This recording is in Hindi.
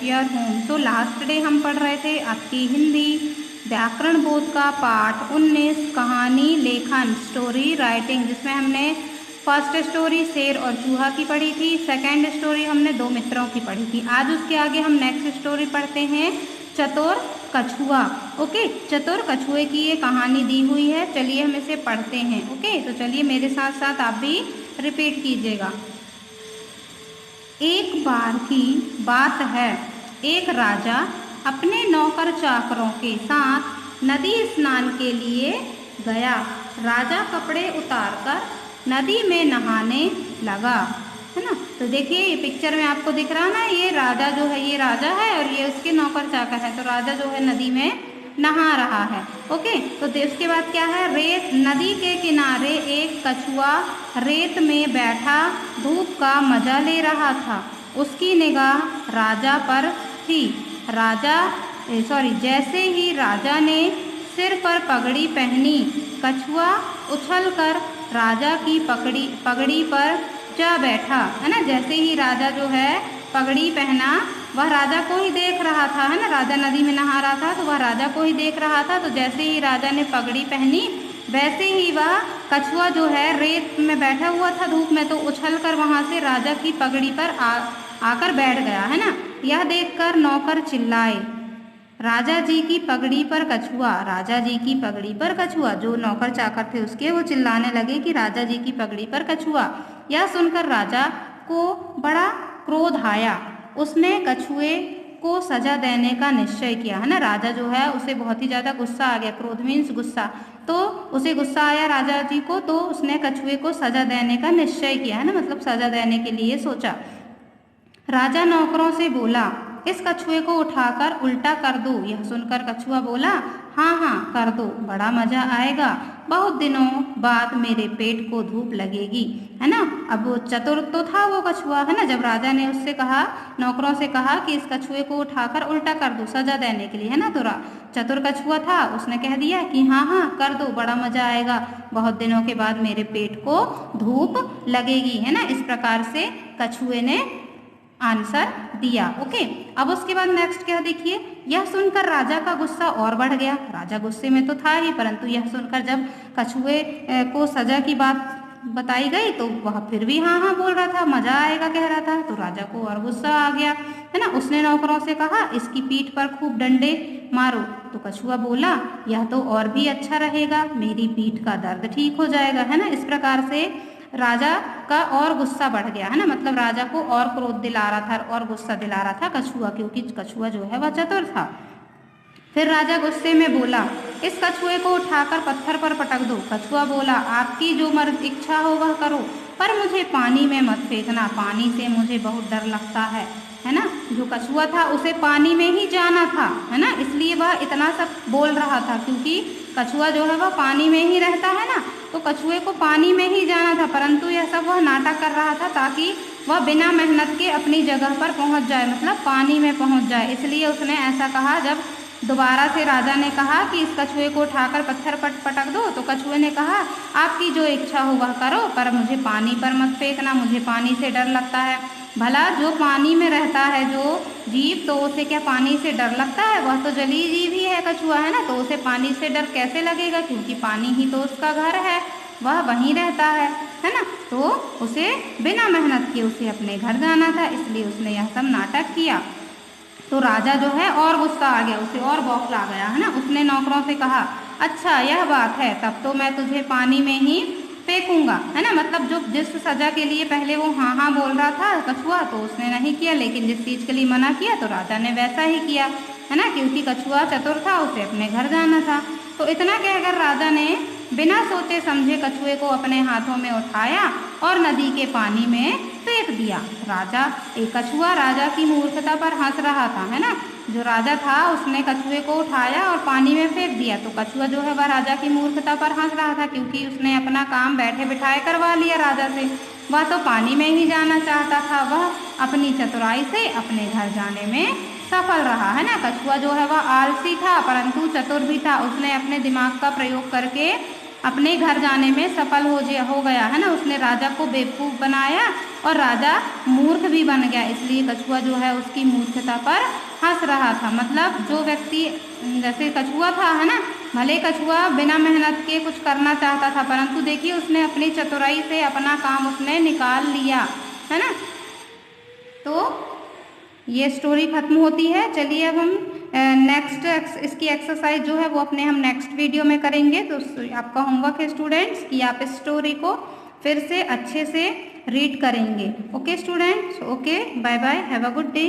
At your home. तो लास्ट डे हम पढ़ रहे थे आपकी हिंदी व्याकरण बोध का पाठ 19 कहानी लेखन स्टोरी राइटिंग, जिसमें हमने फर्स्ट स्टोरी शेर और चूहा की पढ़ी थी, सेकंड स्टोरी हमने दो मित्रों की पढ़ी थी। आज उसके आगे हम नेक्स्ट स्टोरी पढ़ते हैं चतुर कछुआ। ओके, चतुर कछुए की ये कहानी दी हुई है। चलिए हम इसे पढ़ते हैं। ओके, तो चलिए मेरे साथ साथ आप भी रिपीट कीजिएगा। एक बार की बात है, एक राजा अपने नौकर चाकरों के साथ नदी स्नान के लिए गया। राजा कपड़े उतारकर नदी में नहाने लगा, है ना। तो देखिए ये पिक्चर में आपको दिख रहा ना, ये राजा जो है, ये राजा है और ये उसके नौकर चाकर है। तो राजा जो है नदी में नहा रहा है। ओके, तो उसके बाद क्या है, रेत नदी के किनारे एक कछुआ रेत में बैठा धूप का मजा ले रहा था। उसकी निगाह राजा पर थी। जैसे ही राजा ने सिर पर पगड़ी पहनी, कछुआ उछलकर राजा की पगड़ी पर जा बैठा, है ना। जैसे ही राजा जो है पगड़ी पहना, वह राजा को ही देख रहा था, है ना। राजा नदी में नहा रहा था तो वह राजा को ही देख रहा था। तो जैसे ही राजा ने पगड़ी पहनी, वैसे ही वह कछुआ जो है रेत में बैठा हुआ था धूप में, तो उछलकर वहाँ से राजा की पगड़ी पर आकर बैठ गया, है ना। यह देखकर नौकर चिल्लाए, राजा जी की पगड़ी पर कछुआ, राजा जी की पगड़ी पर कछुआ। जो नौकर चाकर थे उसके, वो चिल्लाने लगे कि राजा जी की पगड़ी पर कछुआ। यह सुनकर राजा को बड़ा क्रोध आया। उसने कछुए को सजा देने का निश्चय किया, है ना। राजा जो है उसे बहुत ही ज़्यादा गुस्सा आ गया, क्रोध मीन्स गुस्सा। तो उसे गुस्सा आया राजा जी को, तो उसने कछुए को सजा देने का निश्चय किया, है ना, मतलब सजा देने के लिए सोचा। राजा नौकरों से बोला, इस कछुए को उठाकर उल्टा कर दो। यह सुनकर कछुआ बोला, हाँ हाँ कर दो, बड़ा मजा आएगा। बहुत दिनों बाद मेरे पेट को धूप लगेगी, है ना। अब वो चतुर तो था वो कछुआ, है ना। जब राजा ने उससे कहा, नौकरों से कहा कि इस कछुए को उठाकर उल्टा कर दो सजा देने के लिए, है ना, तो चतुर कछुआ था, उसने कह दिया कि हाँ हाँ कर दो, बड़ा मजा आएगा, बहुत दिनों के बाद मेरे पेट को धूप लगेगी, है ना। इस प्रकार से कछुए ने आंसर दिया। ओके, अब उसके बाद नेक्स्ट क्या देखिए, यह सुनकर राजा का गुस्सा और बढ़ गया। राजा गुस्से में तो था ही, परंतु यह सुनकर जब कछुए को सजा की बात बताई गई तो वह फिर भी हाँ हाँ बोल रहा था, मजा आएगा कह रहा था। तो राजा को और गुस्सा आ गया, है ना। उसने नौकरों से कहा, इसकी पीठ पर खूब डंडे मारो। तो कछुआ बोला, यह तो और भी अच्छा रहेगा, मेरी पीठ का दर्द ठीक हो जाएगा, है ना। इस प्रकार से राजा का और गुस्सा बढ़ गया, है ना, मतलब राजा को और क्रोध दिला रहा था और गुस्सा दिला रहा था कछुआ, क्योंकि कछुआ जो है वह चतुर था। फिर राजा गुस्से में बोला, इस कछुए को उठाकर पत्थर पर पटक दो। कछुआ बोला, आपकी जो मर्द इच्छा हो वह करो, पर मुझे पानी में मत फेंकना, पानी से मुझे बहुत डर लगता है ना। जो कछुआ था उसे पानी में ही जाना था, है ना, इसलिए वह इतना सब बोल रहा था, क्योंकि कछुआ जो है वह पानी में ही रहता है ना, तो कछुए को पानी में ही जाना था। परंतु यह सब वह नाटक कर रहा था ताकि वह बिना मेहनत के अपनी जगह पर पहुंच जाए, मतलब पानी में पहुंच जाए, इसलिए उसने ऐसा कहा। जब दोबारा से राजा ने कहा कि इस कछुए को उठाकर पत्थर पर पटक दो, तो कछुए ने कहा, आपकी जो इच्छा हो वह करो, पर मुझे पानी पर मत फेंकना, मुझे पानी से डर लगता है। भला जो पानी में रहता है जो जीव, तो उसे क्या पानी से डर लगता है? वह तो जलीय जीव ही है कछुआ, है ना, तो उसे पानी से डर कैसे लगेगा, क्योंकि पानी ही तो उसका घर है, वह वहीं रहता है ना। तो उसे बिना मेहनत के उसे अपने घर जाना था, इसलिए उसने यह सब नाटक किया। तो राजा जो है और गुस्सा आ गया, उसे और बौखला गया, है ना। उसने नौकरों से कहा, अच्छा यह बात है, तब तो मैं तुझे पानी में ही फेंकूंगा, है ना। मतलब जो जिस सजा के लिए पहले वो हाँ हाँ बोल रहा था कछुआ, तो उसने नहीं किया, लेकिन जिस चीज़ के लिए मना किया तो राजा ने वैसा ही किया, है ना, क्योंकि कछुआ चतुर था, उसे अपने घर जाना था। तो इतना कहकर राजा ने बिना सोचे समझे कछुए को अपने हाथों में उठाया और नदी के पानी में फेंक दिया। कछुआ राजा की मूर्खता पर हंस रहा था, है ना। जो राजा था उसने कछुए को उठाया और पानी में फेंक दिया, तो कछुआ जो है वह राजा की मूर्खता पर हंस रहा था, क्योंकि उसने अपना काम बैठे बिठाए करवा लिया राजा से। वह तो पानी में ही जाना चाहता था, वह अपनी चतुराई से अपने घर जाने में सफल रहा, है ना। कछुआ जो है वह आलसी था परंतु चतुर भी था, उसने अपने दिमाग का प्रयोग करके अपने घर जाने में सफल हो गया, है ना। उसने राजा को बेवकूफ़ बनाया और राजा मूर्ख भी बन गया, इसलिए कछुआ जो है उसकी मूर्खता पर हंस रहा था। मतलब जो व्यक्ति जैसे कछुआ था, है ना, भले कछुआ बिना मेहनत के कुछ करना चाहता था, परंतु देखिए उसने अपनी चतुराई से अपना काम उसने निकाल लिया, है ना। तो ये स्टोरी खत्म होती है। चलिए अब हम नेक्स्ट इसकी एक्सरसाइज जो है वो अपने हम नेक्स्ट वीडियो में करेंगे। तो आपका होमवर्क है स्टूडेंट्स कि आप इस स्टोरी को फिर से अच्छे से रीड करेंगे। Okay students, okay, bye bye, have a good day.